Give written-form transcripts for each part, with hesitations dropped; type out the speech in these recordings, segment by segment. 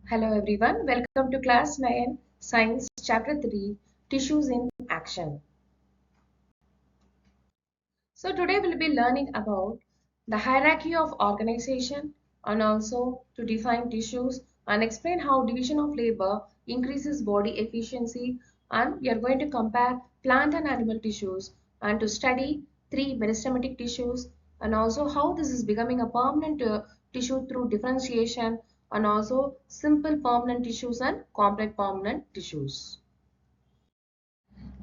Hello everyone, welcome to class 9 Science chapter 3 Tissues in Action. So today we'll be learning about the hierarchy of organization and also to define tissues and explain how division of labor increases body efficiency, and we are going to compare plant and animal tissues and to study three meristematic tissues and also how this is becoming a permanent tissue through differentiation and also simple permanent tissues and complex permanent tissues.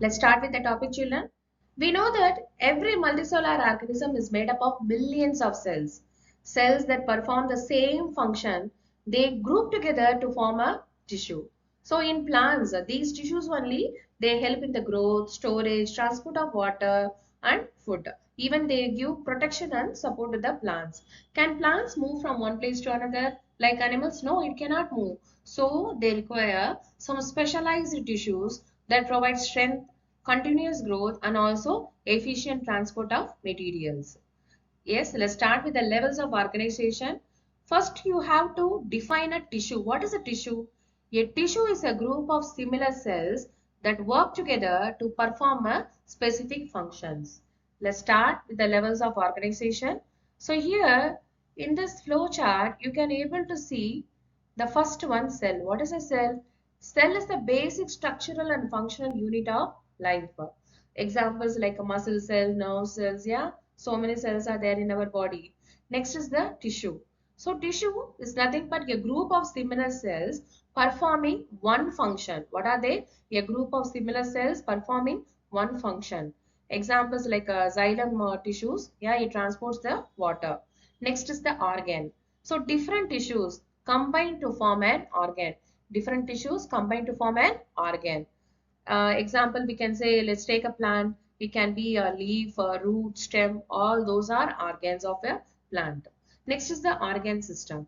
Let's start with the topic, children. We know that every multicellular organism is made up of millions of cells. Cells that perform the same function, they group together to form a tissue. So in plants, these tissues only, they help in the growth, storage, transport of water and food. Even they give protection and support to the plants. Can plants move from one place to another like animals? No, it cannot move. So they require some specialized tissues that provide strength, continuous growth and also efficient transport of materials. Yes, let's start with the levels of organization. First, you have to define a tissue. What is a tissue? A tissue is a group of similar cells that work together to perform a specific functions. Let's start with the levels of organization. So here in this flow chart, you can able to see the first one, cell. What is a cell? Cell is the basic structural and functional unit of life. Examples like a muscle cell, nerve cells, yeah. So many cells are there in our body. Next is the tissue. So tissue is nothing but a group of similar cells performing one function. What are they? A group of similar cells performing one function. Examples like xylem tissues, yeah, it transports the water. Next is the organ. So different tissues combine to form an organ. Different tissues combine to form an organ. Example, we can say, let's take a plant. It can be a leaf, a root, stem. All those are organs of a plant. Next is the organ system.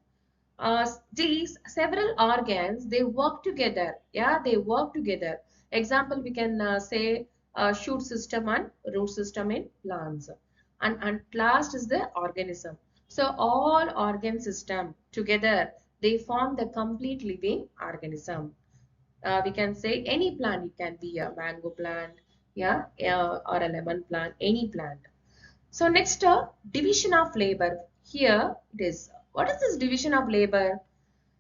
These several organs, they work together. Yeah, they work together. Example, we can say shoot system and root system in plants. And last is the organism. So all organ system together, they form the complete living organism. We can say any plant. It can be a mango plant, yeah, or a lemon plant, any plant. So next, division of labor. Here it is. What is this division of labor?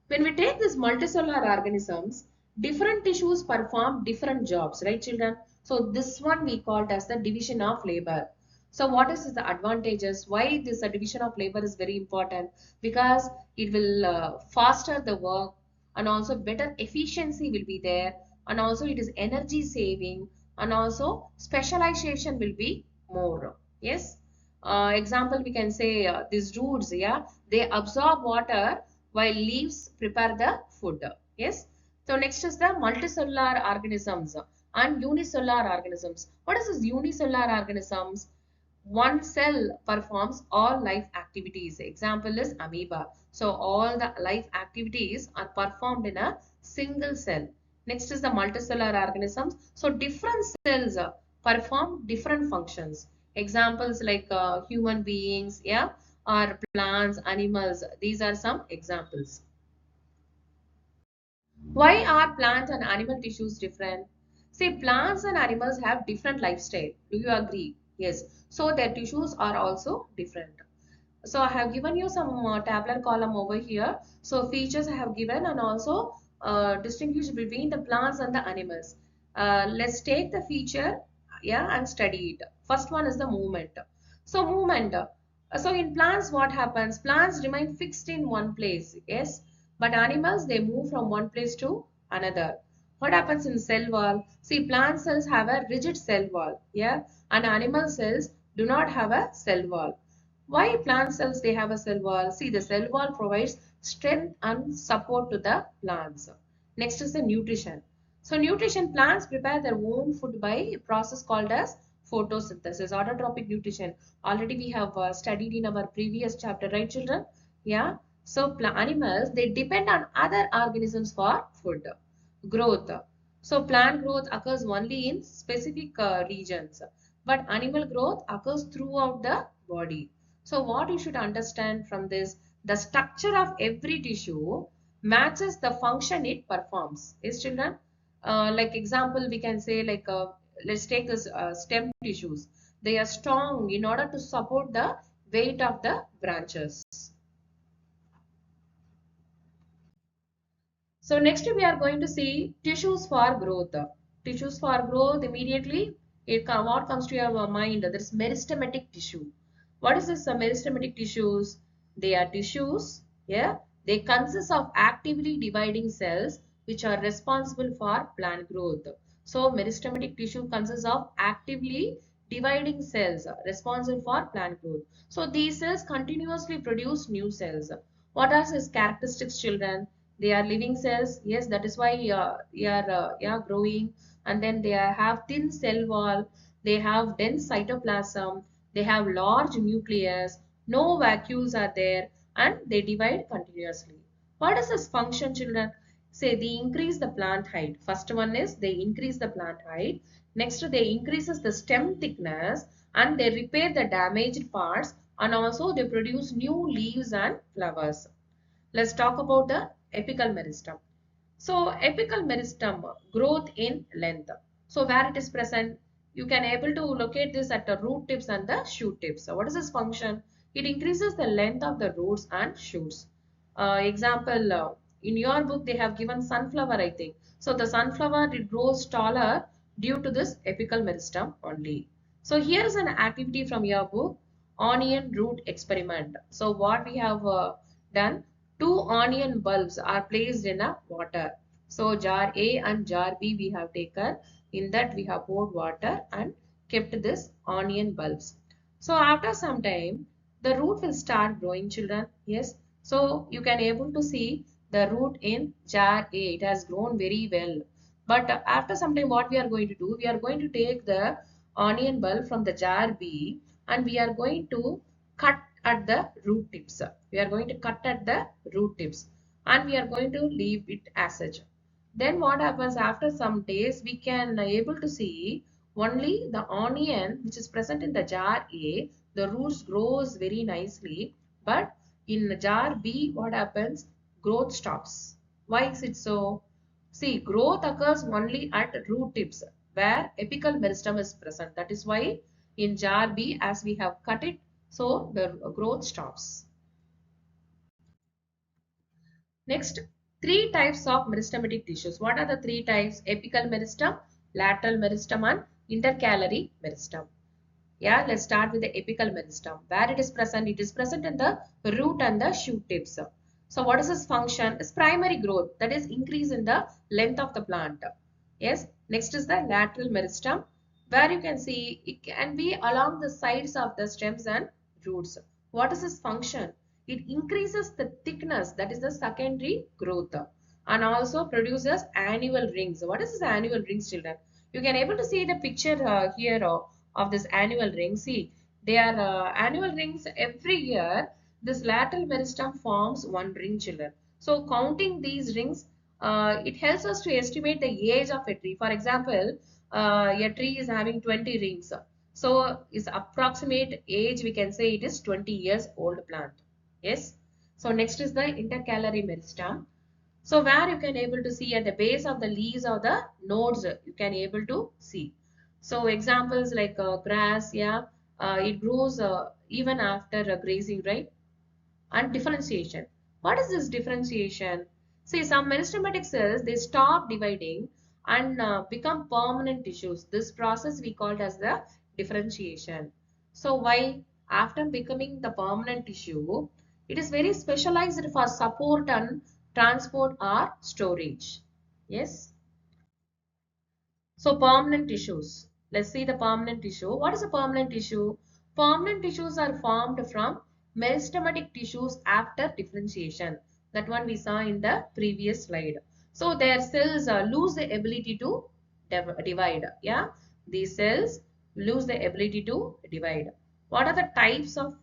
When we take these multicellular organisms, different tissues perform different jobs, right, children? So this one we called as the division of labor. So what is the advantages? Why this division of labor is very important? Because it will faster the work and also better efficiency will be there, and also it is energy saving, and also specialization will be more. Yes. Example, we can say these roots, yeah, they absorb water while leaves prepare the food. Yes. So next is the multicellular organisms and unicellular organisms. What is this unicellular organisms? One cell performs all life activities. Example is amoeba. So all the life activities are performed in a single cell. Next is the multicellular organisms. So different cells perform different functions. Examples like human beings, yeah, or plants, animals. These are some examples. Why are plant and animal tissues different? See, plants and animals have different lifestyle. Do you agree? Yes. So their tissues are also different. So I have given you some tabular column over here. So features I have given and also distinguish between the plants and the animals. Let's take the feature, yeah, and study it. First one is the movement. So movement. So in plants, what happens? Plants remain fixed in one place. Yes. But animals, they move from one place to another. What happens in cell wall? See, plant cells have a rigid cell wall. Yeah. And animal cells do not have a cell wall. Why plant cells they have a cell wall? See, the cell wall provides strength and support to the plants. Next is the nutrition. So nutrition, plants prepare their own food by a process called as photosynthesis, autotrophic nutrition. Already we have studied in our previous chapter, right, children? Yeah. So animals, they depend on other organisms for food. Growth. So plant growth occurs only in specific regions, but animal growth occurs throughout the body. So what you should understand from this, the structure of every tissue matches the function it performs. Yes, children? Like example, we can say like, let's take this stem tissues. They are strong in order to support the weight of the branches. So next we are going to see tissues for growth. Tissues for growth, immediately what comes to your mind? There is meristematic tissue. What is this meristematic tissues? They are tissues. Yeah, they consist of actively dividing cells which are responsible for plant growth. So meristematic tissue consists of actively dividing cells responsible for plant growth. So these cells continuously produce new cells. What are its characteristics, children? They are living cells. Yes, that is why they are yeah, growing. And then they have thin cell wall. They have dense cytoplasm. They have large nucleus. No vacuoles are there, and they divide continuously. What is this function, children? Say they increase the plant height. First one is they increase the plant height. Next, they increases the stem thickness, and they repair the damaged parts, and also they produce new leaves and flowers. Let's talk about the apical meristem. So apical meristem, growth in length. So where it is present, you can able to locate this at the root tips and the shoot tips. So what is this function? It increases the length of the roots and shoots. Example, in your book they have given sunflower, I think. So the sunflower, it grows taller due to this apical meristem only. So here is an activity from your book, onion root experiment. So what we have done, two onion bulbs are placed in a water. So jar A and jar B we have taken. In that we have poured water and kept this onion bulbs. So after some time, the root will start growing, children. Yes. So you can able to see the root in jar A. It has grown very well. But after some time, what we are going to do? We are going to take the onion bulb from the jar B, and we are going to cut at the root tips. We are going to cut at the root tips, and we are going to leave it as such. Then what happens, after some days we can able to see only the onion which is present in the jar A, the roots grows very nicely, but in jar B what happens, growth stops. Why is it so? See, growth occurs only at root tips where apical meristem is present. That is why in jar B, as we have cut it, so the growth stops. Next, three types of meristematic tissues. What are the three types? Apical meristem, lateral meristem, and intercalary meristem. Yeah, let's start with the apical meristem. Where it is present? It is present in the root and the shoot tips. So what is its function? It's primary growth, that is increase in the length of the plant. Yes. Next is the lateral meristem, where you can see it can be along the sides of the stems and roots. What is its function? It increases the thickness, that is the secondary growth, and also produces annual rings. What is this annual rings, children? You can able to see the picture here of this annual ring. See, they are annual rings every year. This lateral meristem forms one ring, children. So counting these rings, it helps us to estimate the age of a tree. For example, a tree is having 20 rings. So its approximate age, we can say it is 20 years old plant. Yes. So next is the intercalary meristem. So where you can able to see at the base of the leaves or the nodes, you can able to see. So examples like grass, yeah, it grows even after grazing, right? And differentiation. What is this differentiation? See, some meristematic cells, they stop dividing and become permanent tissues. This process we called as the differentiation. So why? After becoming the permanent tissue, it is very specialized for support and transport or storage. Yes. So permanent tissues. Let's see the permanent tissue. What is a permanent tissue? Permanent tissues are formed from meristematic tissues after differentiation. That one we saw in the previous slide. So their cells lose the ability to divide. Yeah, these cells lose the ability to divide. What are the types of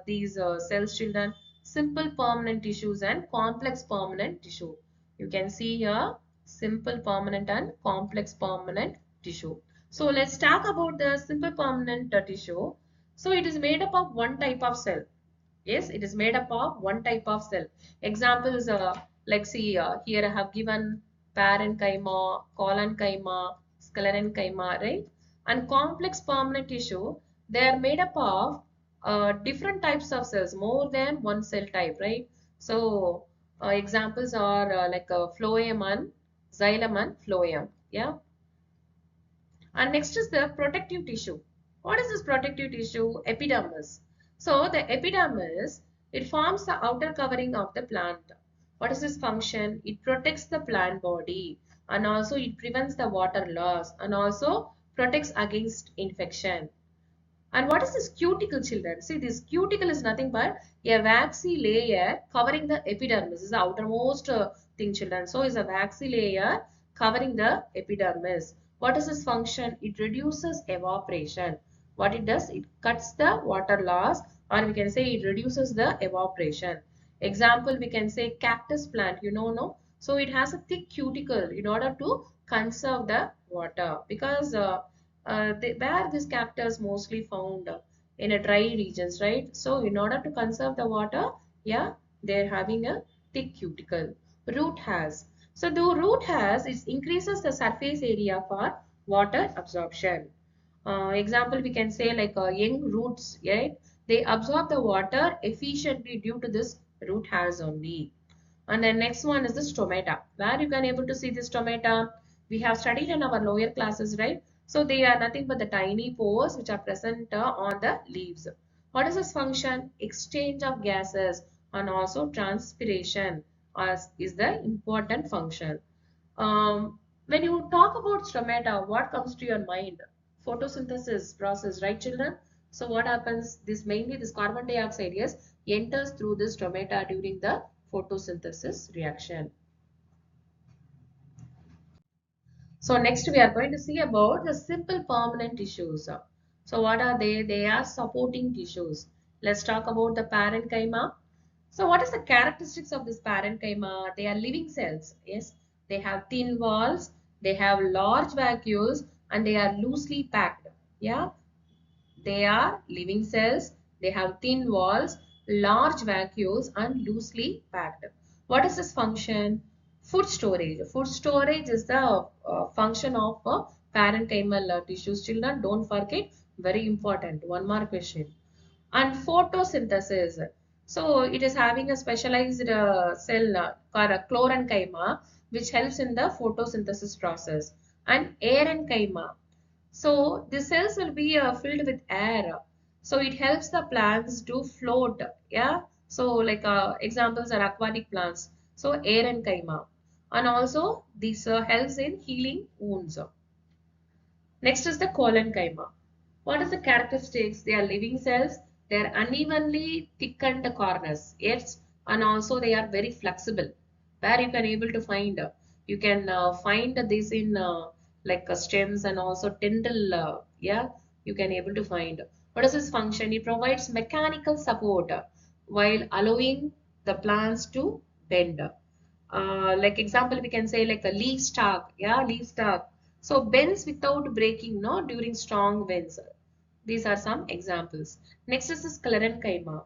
these cells, children? Simple permanent tissues and complex permanent tissue. You can see here simple permanent and complex permanent tissue. So let's talk about the simple permanent tissue. So it is made up of one type of cell. Yes, it is made up of one type of cell. Examples, Like see, here I have given parenchyma, collenchyma, sclerenchyma, right? And complex permanent tissue, they are made up of different types of cells, more than one cell type, right? So examples are like phloem and xylem and phloem. Yeah. And next is the protective tissue. What is this protective tissue? Epidermis. So the epidermis, it forms the outer covering of the plant. What is its function? It protects the plant body, and also it prevents the water loss, and also protects against infection. And what is this cuticle, children? See, this cuticle is nothing but a waxy layer covering the epidermis. This is the outermost thing, children. So, is a waxy layer covering the epidermis. What is its function? It reduces evaporation. What it does? It cuts the water loss, or we can say it reduces the evaporation. Example, we can say cactus plant, no? So, it has a thick cuticle in order to conserve the water, because where these cactus mostly found in a dry regions, right? So in order to conserve the water, yeah, they're having a thick cuticle. Root hairs. So the root hairs, it increases the surface area for water absorption. Example, we can say like young roots, right? They absorb the water efficiently due to this root hairs only. And then next one is the stomata. Where you can able to see this stomata? We have studied in our lower classes, right? So they are nothing but the tiny pores which are present on the leaves. What is this function? Exchange of gases and also transpiration is the important function. When you talk about stomata, what comes to your mind? Photosynthesis process, right, children? So what happens? This mainly this carbon dioxide, yes, enters through this stomata during the photosynthesis reaction. So next we are going to see about the simple permanent tissues. So what are they? They are supporting tissues. Let's talk about the parenchyma. So what is the characteristics of this parenchyma? They are living cells. Yes, they have thin walls, they have large vacuoles, and they are loosely packed. Yeah, they are living cells. They have thin walls, large vacuoles, and loosely packed. What is this function? Food storage. Food storage is the function of parenchymal tissues. Children, don't forget. Very important. One more question. And photosynthesis. So it is having a specialized cell called a chlorenchyma, which helps in the photosynthesis process. And aerenchyma. So the cells will be filled with air. So it helps the plants to float. Yeah. So like examples are aquatic plants. So aerenchyma. And also this helps in healing wounds. Next is the collenchyma. What is the characteristics? They are living cells. They are unevenly thickened corners. Yes, and also they are very flexible. Where you can able to find, you can find this in like stems and also tendril. Yeah, you can able to find. What is this function? It provides mechanical support while allowing the plants to bend. Like example, we can say like a leaf stalk. Yeah, leaf stalk. So bends without breaking, no, during strong winds. These are some examples. Next is the sclerenchyma.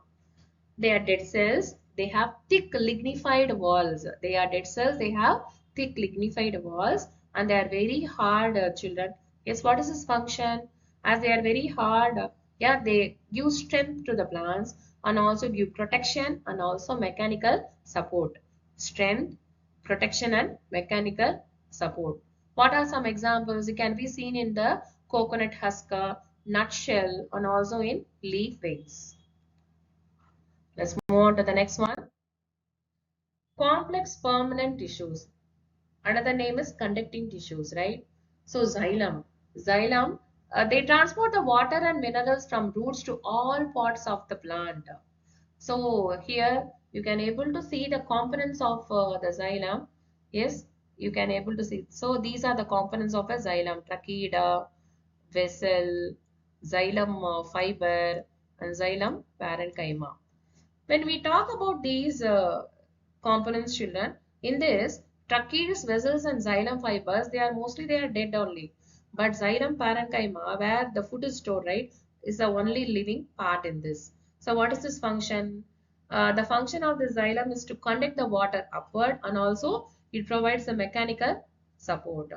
They are dead cells. They have thick lignified walls. They are dead cells. They have thick lignified walls, and they are very hard, children. Yes, what is this function? As they are very hard, yeah, they give strength to the plants and also give protection and also mechanical support. Strength, protection, and mechanical support. What are some examples? It can be seen in the coconut husk, nutshell, and also in leaf veins. Let's move on to the next one. Complex permanent tissues. Another name is conducting tissues, right? So xylem. Xylem, they transport the water and minerals from roots to all parts of the plant. So here you can able to see the components of the xylem. Yes, you can able to see. So these are the components of a xylem: trachea, vessel, xylem fiber, and xylem parenchyma. When we talk about these components, children, in this, tracheas, vessels, and xylem fibers, they are dead only. But xylem parenchyma, where the food is stored, right, is the only living part in this. So what is this function? The function of the xylem is to conduct the water upward, and also it provides the mechanical support.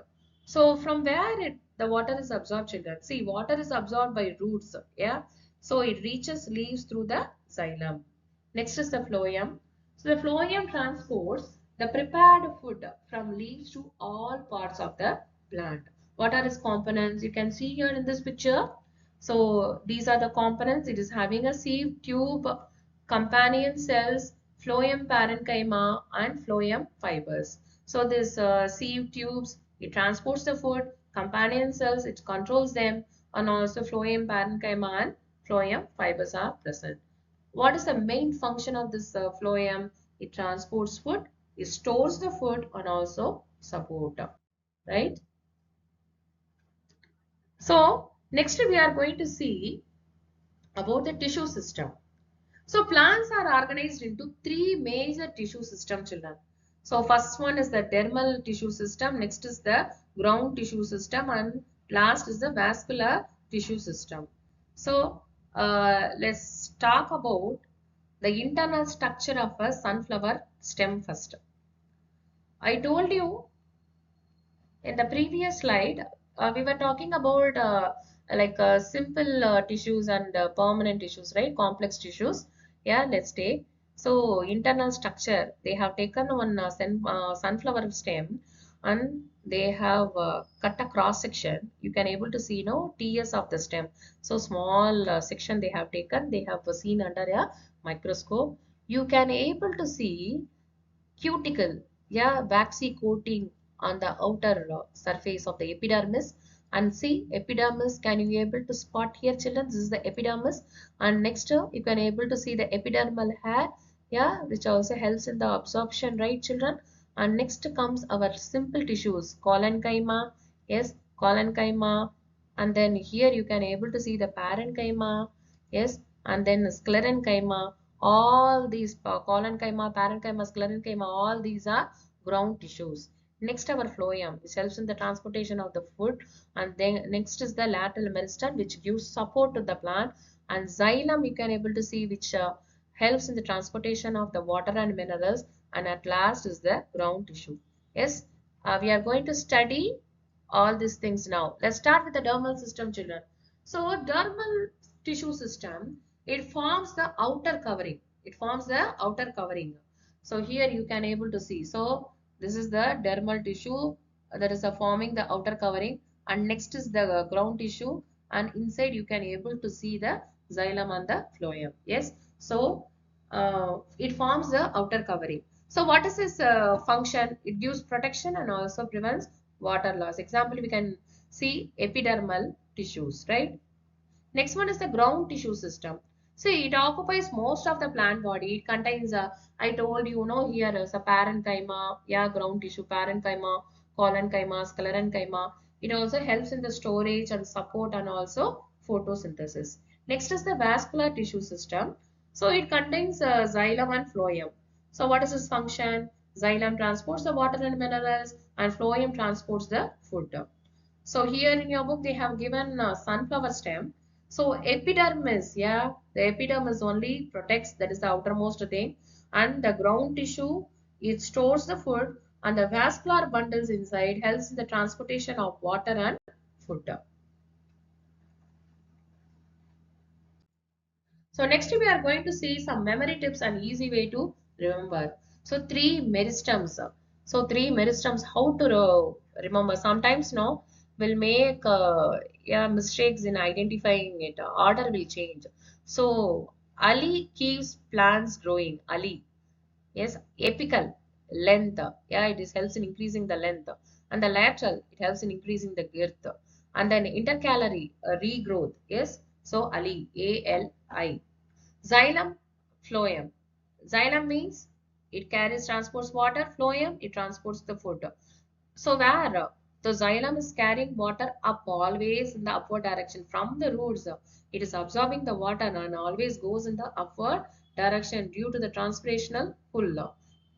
So from where the water is absorbed, children? See, water is absorbed by roots. Yeah. So it reaches leaves through the xylem. Next is the phloem. So the phloem transports the prepared food from leaves to all parts of the plant. What are its components? You can see here in this picture. So these are the components. It is having a sieve tube, companion cells, phloem parenchyma, and phloem fibers. So this sieve tubes, it transports the food, companion cells, it controls them, and also phloem parenchyma and phloem fibers are present. What is the main function of this phloem? It transports food, it stores the food, and also support, right? So next we are going to see about the tissue system. So plants are organized into three major tissue system, children. So first one is the dermal tissue system, next is the ground tissue system, and last is the vascular tissue system. So let's talk about the internal structure of a sunflower stem first. I told you in the previous slide, we were talking about simple tissues and permanent tissues, right? Complex tissues. Yeah, let's take. So, internal structure, they have taken one sunflower stem and they have cut a cross section. You can able to see, TS of the stem. So, small section they have taken, they have seen under a microscope. You can able to see cuticle, yeah, waxy coating on the outer surface of the epidermis. And see, epidermis, can you able to spot here, children? This is the epidermis, and next you can able to see the epidermal hair, yeah, which also helps in the absorption, right, children? And next comes our simple tissues, collenchyma, yes, collenchyma, and then here you can able to see the parenchyma, yes, and then sclerenchyma. All these collenchyma, parenchyma, sclerenchyma, all these are ground tissues. Next, our phloem, which helps in the transportation of the food, and then next is the lateral meristem, which gives support to the plant, and xylem you can able to see, which helps in the transportation of the water and minerals, and at last is the ground tissue. Yes, we are going to study all these things now. Let's start with the dermal system, children. So dermal tissue system, it forms the outer covering. It forms the outer covering. So here you can able to see. So this is the dermal tissue that is forming the outer covering, and next is the ground tissue, and inside you can able to see the xylem and the phloem. Yes. So it forms the outer covering. So what is its function? It gives protection and also prevents water loss. Example, we can see epidermal tissues, right? Next one is the ground tissue system. See, it occupies most of the plant body. It contains I told you, here is a parenchyma, yeah, ground tissue, parenchyma, collenchyma, sclerenchyma. It also helps in the storage and support and also photosynthesis. Next is the vascular tissue system. So it contains xylem and phloem. So what is its function? Xylem transports the water and minerals, and phloem transports the food. So here in your book they have given sunflower stem. So epidermis, yeah, the epidermis only protects, that is the outermost thing, and the ground tissue, it stores the food, and the vascular bundles inside helps in the transportation of water and food. So next we are going to see some memory tips and easy way to remember. So three meristems. So three meristems, how to remember? Sometimes no, will make yeah, mistakes in identifying it. Order will change. So Ali keeps plants growing. Ali. Yes, apical, length. Yeah, it is helps in increasing the length. And the lateral, it helps in increasing the girth. And then intercalary, regrowth. Yes, so Ali, A-L-I. Xylem, phloem. Xylem means it carries, transports water. Phloem, it transports the food. So where the xylem is carrying water up always in the upward direction from the roots, it is absorbing the water and always goes in the upward direction due to the transpirational pull.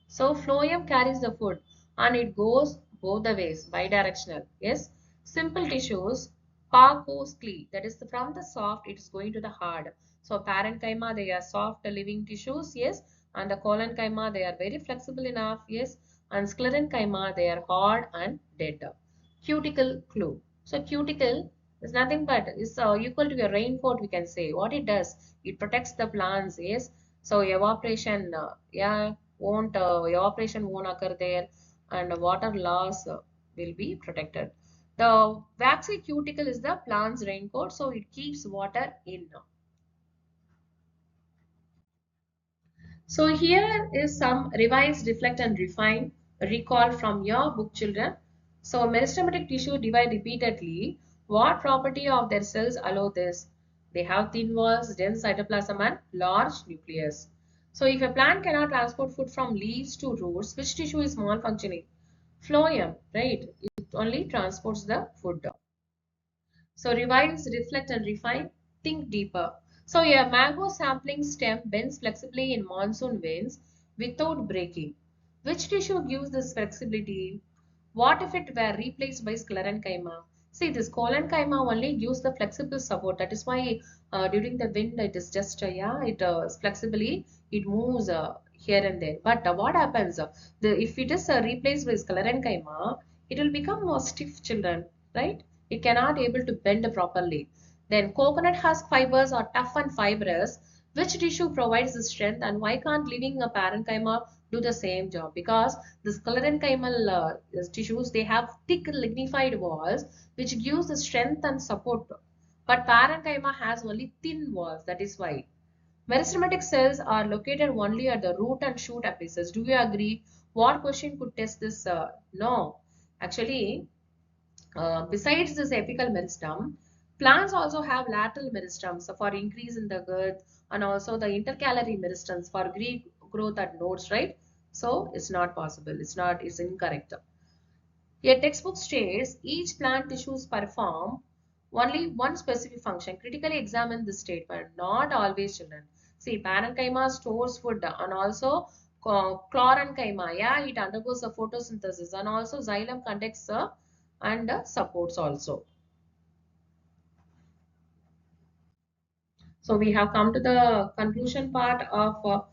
So phloem carries the food and it goes both the ways, bidirectional. Yes. Simple tissues, parcoscly, that is from the soft, it is going to the hard. So parenchyma, they are soft living tissues, yes, and the collenchyma, they are very flexible enough, yes, and sclerenchyma, they are hard and dead. Cuticle clue. So cuticle is nothing but is equal to a raincoat, we can say. What it does, it protects the plants, yes. So evaporation, evaporation won't occur there, and water loss will be protected. The waxy cuticle is the plant's raincoat, so it keeps water in. So here is some revise, reflect and refine recall from your book, children. So meristematic tissue divide repeatedly. What property of their cells allow this? They have thin walls, dense cytoplasm and large nucleus. So if a plant cannot transport food from leaves to roots, which tissue is malfunctioning? Phloem, right? It only transports the food. So revise, reflect and refine, think deeper. So a mango sampling stem bends flexibly in monsoon winds without breaking. Which tissue gives this flexibility? What if it were replaced by sclerenchyma? See, this collenchyma only gives the flexible support. That is why during the wind it is just, flexibly, it moves here and there. But what happens? If it is replaced by sclerenchyma, it will become more stiff, children, right? It cannot able to bend properly. Then coconut husk fibers are tough and fibrous. Which tissue provides the strength, and why can't living a parenchyma do the same job? Because the sclerenchymal tissues, they have thick lignified walls which gives the strength and support. But parenchyma has only thin walls. That is why. Meristematic cells are located only at the root and shoot apices. Do you agree? What question could test this? No. Actually, besides this apical meristem, plants also have lateral meristems for increase in the girth, and also the intercalary meristems for growth at nodes, right? So it's not possible. It's incorrect. A textbook states each plant tissues perform only one specific function. Critically examine this statement. Not always, children. See, parenchyma stores food, and also chlorenchyma, yeah, it undergoes a photosynthesis, and also xylem conducts and supports also. So we have come to the conclusion part of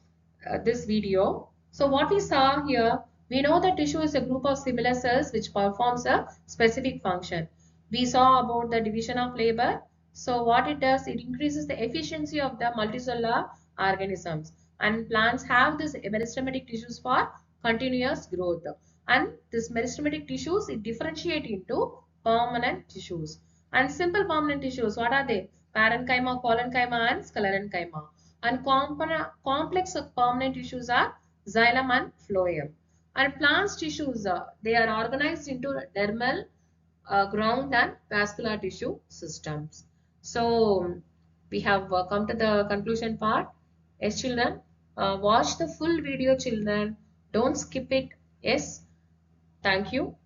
this video. So what we saw here, we know that tissue is a group of similar cells which performs a specific function. We saw about the division of labor. So what it does, it increases the efficiency of the multicellular organisms. And plants have this meristematic tissues for continuous growth. And this meristematic tissues, it differentiate into permanent tissues. And simple permanent tissues, what are they? Parenchyma, collenchyma and sclerenchyma. And complex permanent tissues are xylem and phloem. And plants tissues, they are organized into dermal, ground and vascular tissue systems. So we have come to the conclusion part. Yes, children, watch the full video, children. Don't skip it. Yes, thank you.